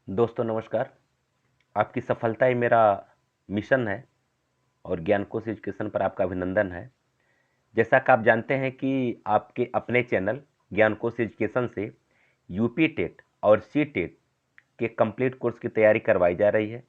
दोस्तों नमस्कार। आपकी सफलता ही मेरा मिशन है और ज्ञानकोश एजुकेशन पर आपका अभिनंदन है। जैसा कि आप जानते हैं कि आपके अपने चैनल ज्ञानकोश एजुकेशन से यूपी टेट और सी टेट के कंप्लीट कोर्स की तैयारी करवाई जा रही है।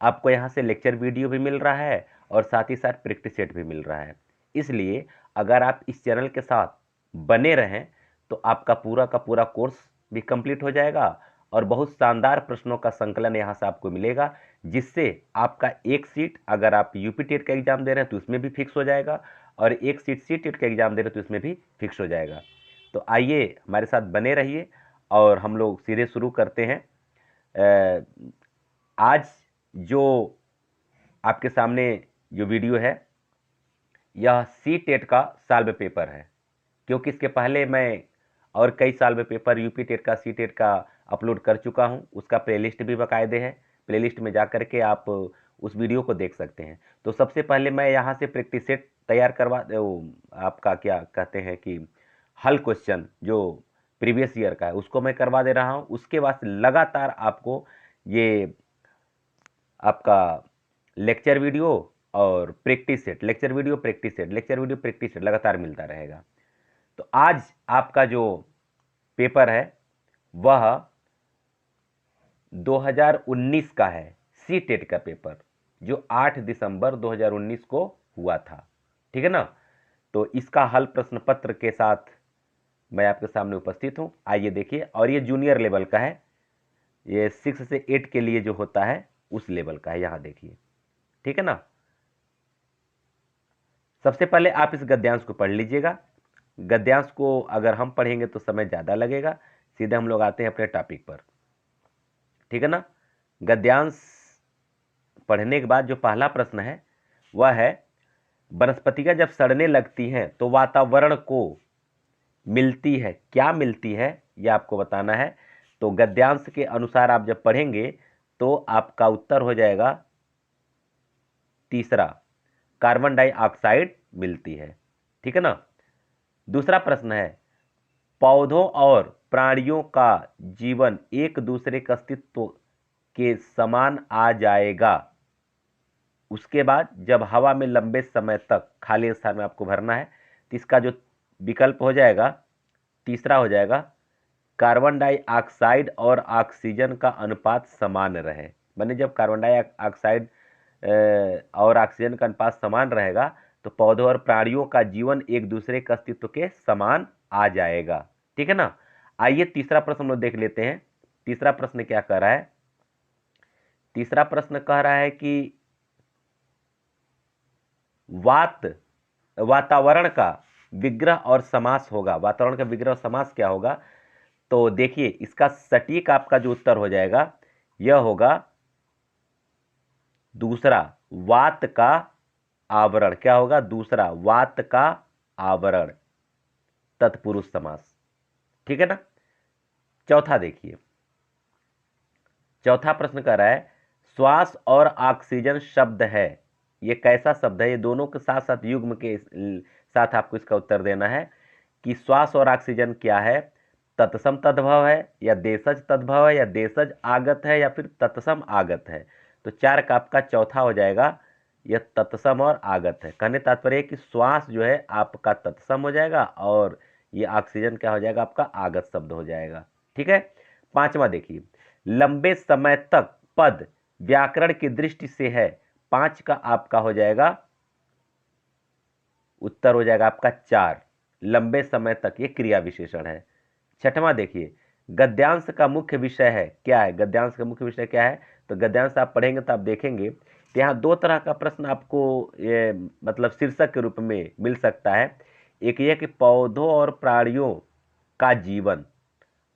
आपको यहाँ से लेक्चर वीडियो भी मिल रहा है और साथ ही साथ प्रैक्टिस सेट भी मिल रहा है। इसलिए अगर आप इस चैनल के साथ बने रहें तो आपका पूरा का पूरा कोर्स भी कंप्लीट हो जाएगा और बहुत शानदार प्रश्नों का संकलन यहाँ से आपको मिलेगा, जिससे आपका एक सीट अगर आप यूपी टेट का एग्जाम दे रहे हैं तो उसमें भी फिक्स हो जाएगा और एक सीट सी टेट का एग्जाम दे रहे हैं तो उसमें भी फिक्स हो जाएगा। तो आइए हमारे साथ बने रहिए और हम लोग सीधे शुरू करते हैं। आज जो आपके सामने जो वीडियो है यह सी टेट का सॉल्व पेपर है, क्योंकि इसके पहले मैं और कई सॉल्व पेपर यूपी टेट का सी टेट का अपलोड कर चुका हूं। उसका प्लेलिस्ट भी बाकायदे है, प्लेलिस्ट में जा करके आप उस वीडियो को देख सकते हैं। तो सबसे पहले मैं यहाँ से प्रैक्टिस सेट तैयार करवा आपका क्या कहते हैं कि हल क्वेश्चन जो प्रीवियस ईयर का है उसको मैं करवा दे रहा हूँ। उसके बाद लगातार आपको ये आपका लेक्चर वीडियो और practice set, lecture video practice set, lecture video practice set लगातार मिलता रहेगा। तो आज आपका जो पेपर है वह 2019 का है, सी टेट का पेपर, जो 8 दिसंबर 2019 को हुआ था। ठीक है ना। तो इसका हल प्रश्न पत्र के साथ मैं आपके सामने उपस्थित हूं। आइए देखिए, और ये जूनियर लेवल का है, ये 6 से 8 के लिए जो होता है उस लेवल का है। यहां देखिए, ठीक है ना। सबसे पहले आप इस गद्यांश को पढ़ लीजिएगा। गद्यांश को अगर हम पढ़ेंगे तो समय ज़्यादा लगेगा, सीधे हम लोग आते हैं अपने टॉपिक पर। ठीक है ना। गद्यांश पढ़ने के बाद जो पहला प्रश्न है वह है, वनस्पतियां जब सड़ने लगती हैं तो वातावरण को मिलती है, क्या मिलती है, यह आपको बताना है। तो गद्यांश के अनुसार आप जब पढ़ेंगे तो आपका उत्तर हो जाएगा तीसरा, कार्बन डाइऑक्साइड मिलती है। ठीक है ना। दूसरा प्रश्न है, पौधों और प्राणियों का जीवन एक दूसरे के अस्तित्व के समान आ जाएगा। उसके बाद जब हवा में लंबे समय तक, खाली स्थान में आपको भरना है, तो इसका जो विकल्प हो जाएगा तीसरा हो जाएगा, कार्बन डाइऑक्साइड और ऑक्सीजन का अनुपात समान रहे। माने जब कार्बन डाइऑक्साइड और ऑक्सीजन का अनुपात समान रहेगा तो पौधों और प्राणियों का जीवन एक दूसरे के अस्तित्व के समान आ जाएगा। ठीक है ना। आइए तीसरा प्रश्न हम लोग देख लेते हैं। तीसरा प्रश्न क्या कह रहा है? तीसरा प्रश्न कह रहा है कि वातावरण का विग्रह और समास होगा। वातावरण का विग्रह और समास क्या होगा? तो देखिए, इसका सटीक आपका जो उत्तर हो जाएगा यह होगा दूसरा, वात का आवरण। क्या होगा? दूसरा, वात का आवरण, तत्पुरुष समास। ठीक है ना। चौथा देखिए, चौथा प्रश्न कर रहा है, श्वास और ऑक्सीजन शब्द है, ये कैसा शब्द है? ये दोनों के साथ साथ युग्म के साथ आपको इसका उत्तर देना है कि श्वास और ऑक्सीजन क्या है, तत्सम तद्भव है या देशज तद्भव है या देशज आगत है या फिर तत्सम आगत है। तो चार का आपका चौथा हो जाएगा, यह तत्सम और आगत है। कहने तात्पर्य है कि श्वास जो है आपका तत्सम हो जाएगा और ये ऑक्सीजन क्या हो जाएगा? आपका आगत शब्द हो जाएगा। ठीक है। पांचवा देखिए, लंबे समय तक पद व्याकरण की दृष्टि से है। पांच का आपका हो जाएगा उत्तर हो जाएगा आपका चार, लंबे समय तक, ये क्रिया विशेषण है। छठवां देखिए, गद्यांश का मुख्य विषय है, क्या है? गद्यांश का मुख्य विषय क्या है? तो गद्यांश आप पढ़ेंगे तो आप देखेंगे कि यहाँ दो तरह का प्रश्न आपको ये मतलब शीर्षक के रूप में मिल सकता है। एक यह कि पौधों और प्राणियों का जीवन,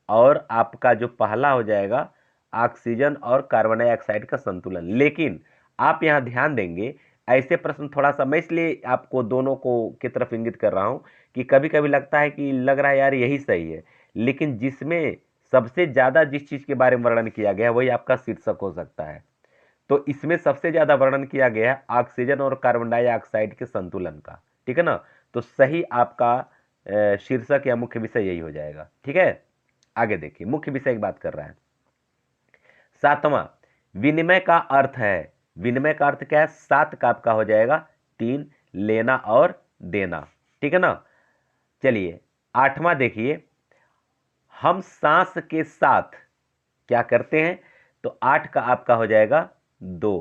और आपका जो पहला हो जाएगा ऑक्सीजन और कार्बन डाइऑक्साइड का संतुलन। लेकिन आप यहाँ ध्यान देंगे, ऐसे प्रश्न थोड़ा सा मैं इसलिए आपको दोनों को की तरफ इंगित कर रहा हूँ कि कभी कभी लगता है कि लग रहा है यार यही सही है, लेकिन जिसमें सबसे ज्यादा जिस चीज के बारे में वर्णन किया गया है वही आपका शीर्षक हो सकता है। तो इसमें सबसे ज्यादा वर्णन किया गया है ऑक्सीजन और कार्बन डाइऑक्साइड के संतुलन का। ठीक है ना। तो सही आपका शीर्षक या मुख्य विषय यही हो जाएगा। ठीक है। आगे देखिए, मुख्य विषय की बात कर रहा है, सातवां, विनिमय का अर्थ है, विनिमय का अर्थ क्या है? 7 का आपका हो जाएगा 3, लेना और देना, ठीक है ना। चलिए 8वां देखिए, हम सांस के साथ क्या करते हैं? तो 8 का आपका हो जाएगा 2,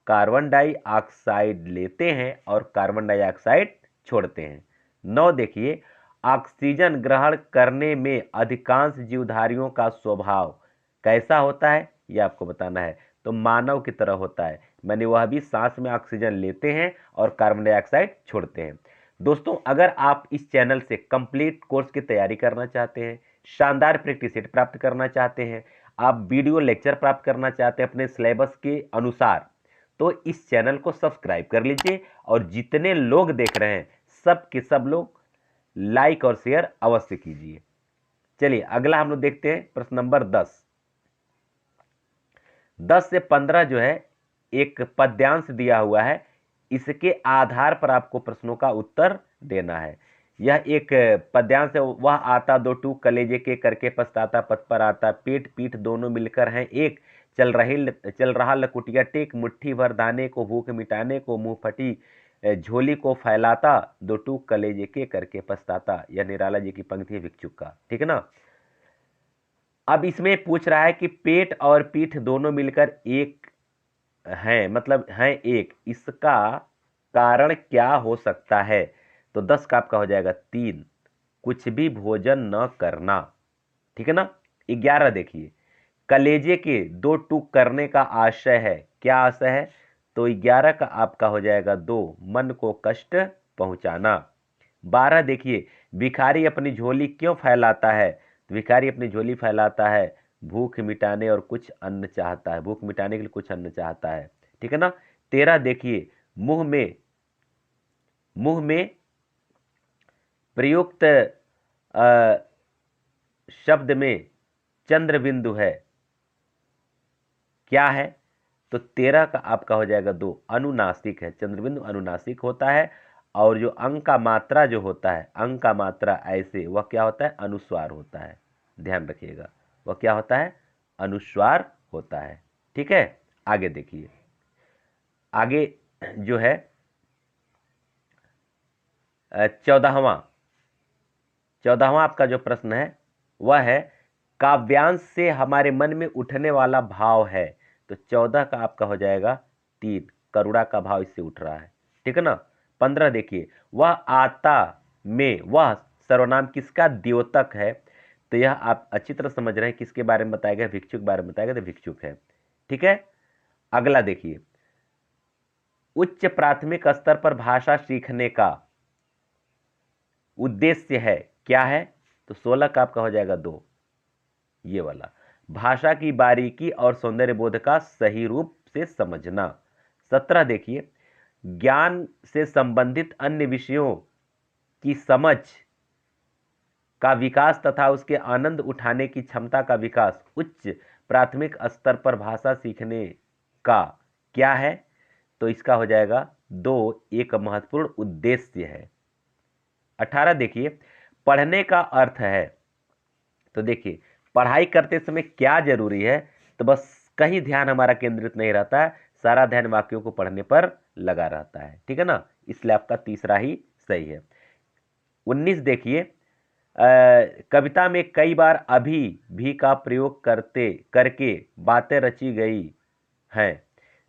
कार्बन डाइऑक्साइड लेते हैं और कार्बन डाइऑक्साइड छोड़ते हैं। 9 देखिए, ऑक्सीजन ग्रहण करने में अधिकांश जीवधारियों का स्वभाव कैसा होता है? ये आपको बताना है। तो मानव की तरह होता है, माने वह भी सांस में ऑक्सीजन लेते हैं और कार्बन डाइऑक्साइड छोड़ते हैं। दोस्तों, अगर आप इस चैनल से कंप्लीट कोर्स की तैयारी करना चाहते हैं, शानदार प्रैक्टिस सेट प्राप्त करना चाहते हैं, आप वीडियो लेक्चर प्राप्त करना चाहते हैं अपने सिलेबस के अनुसार, तो इस चैनल को सब्सक्राइब कर लीजिए और जितने लोग देख रहे हैं सब के सब लोग लाइक और शेयर अवश्य कीजिए। चलिए अगला हम लोग देखते हैं प्रश्न नंबर 10। 10 से 15 जो है एक पद्यांश दिया हुआ है, इसके आधार पर आपको प्रश्नों का उत्तर देना है। यह एक पद्यांश है, वह आता दो टूक कलेजे के करके पछताता पथ पर आता, पेट पीठ दोनों मिलकर हैं एक, चल रहा लकुटिया टेक, मुट्ठी भर दाने को भूख मिटाने को, मुंह फटी झोली को फैलाता, दो टूक कलेजे के करके पछताता। यह निराला जी की पंक्ति है भिक्षुक का, ठीक है ना। अब इसमें पूछ रहा है कि पेट और पीठ दोनों मिलकर एक हैं, मतलब हैं एक, इसका कारण क्या हो सकता है? तो 10 का आपका हो जाएगा 3, कुछ भी भोजन न करना, ठीक है ना। 11 देखिए, कलेजे के 2 टूक करने का आशय है, क्या आशय है? तो 11 का आपका हो जाएगा 2, मन को कष्ट पहुंचाना। 12 देखिए, भिखारी अपनी झोली क्यों फैलाता है? तो भिखारी अपनी झोली फैलाता है भूख मिटाने और कुछ अन्न चाहता है, भूख मिटाने के लिए कुछ अन्न चाहता है, ठीक है ना। 13 देखिए, मुंह में प्रयुक्त शब्द में चंद्र बिंदु है, क्या है? तो 13 का आपका हो जाएगा 2, अनुनासिक है, चंद्रबिंदु अनुनासिक होता है। और जो अंक का मात्रा जो होता है, अंक का मात्रा ऐसे, वह क्या होता है? अनुस्वार होता है, ध्यान रखिएगा, वह क्या होता है? अनुस्वार होता है, ठीक है। आगे देखिए, आगे जो है 14वां आपका जो प्रश्न है वह है, काव्यांश से हमारे मन में उठने वाला भाव है। तो 14 का आपका हो जाएगा 3, करुणा का भाव इससे उठ रहा है, ठीक है ना। 15 देखिए, वह आता में, वह सर्वनाम किसका द्योतक है? तो यह आप अच्छी तरह समझ रहे हैं किसके बारे में बताया गया? भिक्षुक बारे में बताया गया, तो भिक्षुक है, ठीक है। अगला देखिए, उच्च प्राथमिक स्तर पर भाषा सीखने का उद्देश्य है, क्या है? तो 16 का आपका हो जाएगा 2, ये वाला, भाषा की बारीकी और सौंदर्य बोध का सही रूप से समझना। 17 देखिए, ज्ञान से संबंधित अन्य विषयों की समझ का विकास तथा उसके आनंद उठाने की क्षमता का विकास उच्च प्राथमिक स्तर पर भाषा सीखने का क्या है? तो इसका हो जाएगा 2, एक महत्वपूर्ण उद्देश्य है। 18 देखिए, पढ़ने का अर्थ है। तो देखिए, पढ़ाई करते समय क्या जरूरी है? तो बस कहीं ध्यान हमारा केंद्रित नहीं रहता है, सारा ध्यान वाक्यों को पढ़ने पर लगा रहता है, ठीक है ना। इसलिए आपका तीसरा ही सही है। 19 देखिए, कविता में कई बार अभी भी का प्रयोग करके बातें रची गई हैं,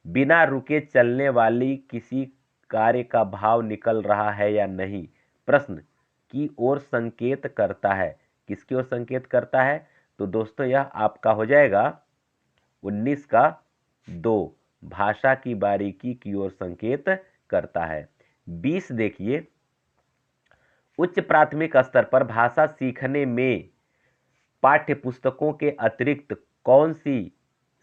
बिना रुके चलने वाली किसी कार्य का भाव निकल रहा है या नहीं? प्रश्न की ओर संकेत करता है, किसकी ओर संकेत करता है? तो दोस्तों यह आपका हो जाएगा 19 का 2, भाषा की बारीकी की ओर संकेत करता है। 20 देखिए, उच्च प्राथमिक स्तर पर भाषा सीखने में पाठ्य पुस्तकों के अतिरिक्त कौन सी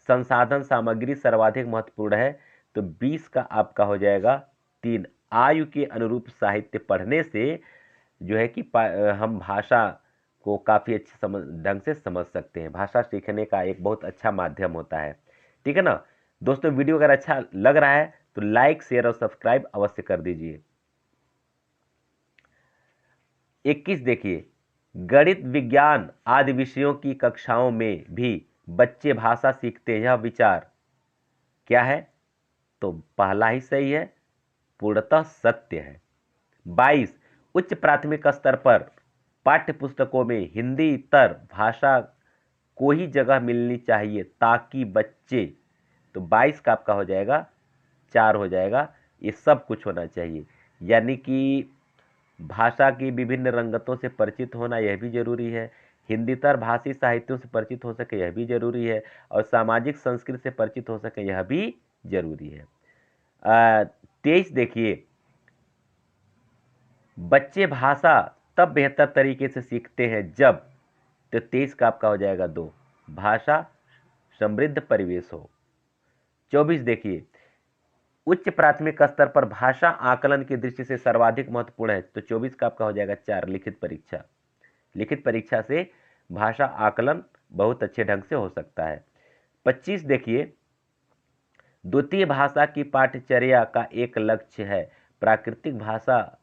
संसाधन सामग्री सर्वाधिक महत्वपूर्ण है? तो 20 का आपका हो जाएगा 3, आयु के अनुरूप साहित्य पढ़ने से जो है कि हम भाषा को काफ़ी अच्छे ढंग से समझ सकते हैं। भाषा सीखने का एक बहुत अच्छा माध्यम होता है, ठीक है ना। दोस्तों, वीडियो अगर अच्छा लग रहा है तो लाइक शेयर और सब्सक्राइब अवश्य कर दीजिए। 21 देखिए, गणित विज्ञान आदि विषयों की कक्षाओं में भी बच्चे भाषा सीखते हैं, यह विचार क्या है? तो पहला ही सही है, पूर्णतः सत्य है। 22, उच्च प्राथमिक स्तर पर पाठ्य पुस्तकों में हिंदीतर भाषा को ही जगह मिलनी चाहिए ताकि बच्चे, तो 22 का आपका हो जाएगा 4 हो जाएगा, ये सब कुछ होना चाहिए। यानी कि भाषा की विभिन्न रंगतों से परिचित होना यह भी जरूरी है, हिंदीतर भाषी साहित्यों से परिचित हो सके यह भी जरूरी है, और सामाजिक संस्कृति से परिचित हो सके यह भी जरूरी है। 23 देखिए, बच्चे भाषा तब बेहतर तरीके से सीखते हैं जब, तो 23 का आपका हो जाएगा 2, भाषा समृद्ध परिवेश हो। 24 देखिए, उच्च प्राथमिक स्तर पर भाषा आकलन की दृष्टि से सर्वाधिक महत्वपूर्ण है, तो 24 का आपका हो जाएगा 4, लिखित परीक्षा। लिखित परीक्षा से भाषा आकलन बहुत अच्छे ढंग से हो सकता है। 25 देखिए, द्वितीय भाषा की पाठ्यचर्या का एक लक्ष्य है प्राकृतिक भाषा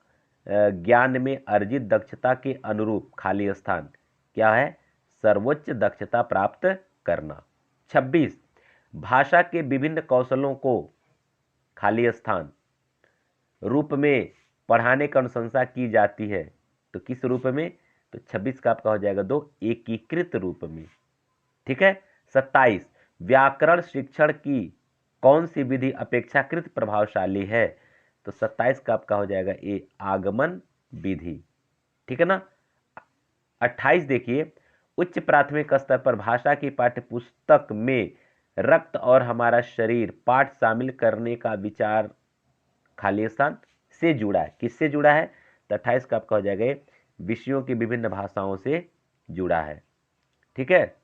ज्ञान में अर्जित दक्षता के अनुरूप खाली स्थान क्या है? सर्वोच्च दक्षता प्राप्त करना। 26, भाषा के विभिन्न कौशलों को खाली स्थान रूप में पढ़ाने की अनुशंसा की जाती है, तो किस रूप में? तो 26 का आपका हो जाएगा 2, एकीकृत रूप में। ठीक है। 27, व्याकरण शिक्षण की कौन सी विधि अपेक्षाकृत प्रभावशाली है? तो 27 का आपका हो जाएगा ए, आगमन विधि। ठीक है ना। 28 देखिए, उच्च प्राथमिक स्तर पर भाषा की पाठ्य पुस्तक में रक्त और हमारा शरीर पाठ शामिल करने का विचार खाली स्थान से जुड़ा है। किससे जुड़ा है? तो 28 का आपका हो जाएगा विषयों की विभिन्न भाषाओं से जुड़ा है। ठीक है।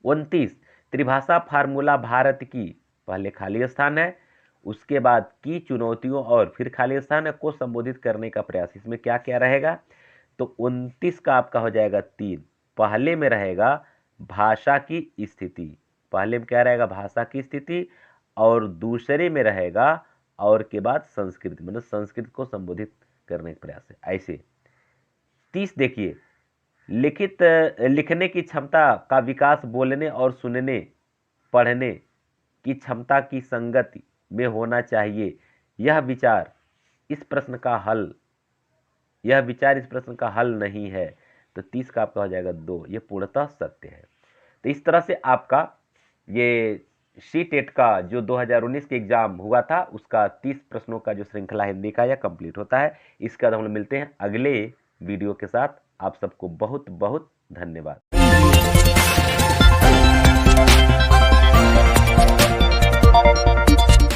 29, त्रिभाषा फार्मूला भारत की, पहले खाली स्थान है, उसके बाद की चुनौतियों और फिर खाली स्थान है को संबोधित करने का प्रयास, इसमें क्या क्या रहेगा? तो 29 का आपका हो जाएगा 3, पहले में रहेगा भाषा की स्थिति, पहले में क्या रहेगा? भाषा की स्थिति, और दूसरे में रहेगा और के बाद संस्कृति, मतलब संस्कृति को संबोधित करने का प्रयास है। ऐसे 30 देखिए, लिखने की क्षमता का विकास बोलने और सुनने पढ़ने की क्षमता की संगति में होना चाहिए, यह विचार इस प्रश्न का हल नहीं है, तो 30 का आपका हो जाएगा 2, ये पूर्णतः सत्य है। तो इस तरह से आपका ये सी-टेट का जो 2019 के एग्जाम हुआ था उसका 30 प्रश्नों का जो श्रृंखला हिंदी का यह कंप्लीट होता है। इसके बाद हम लोग मिलते हैं अगले वीडियो के साथ। आप सबको बहुत बहुत धन्यवाद।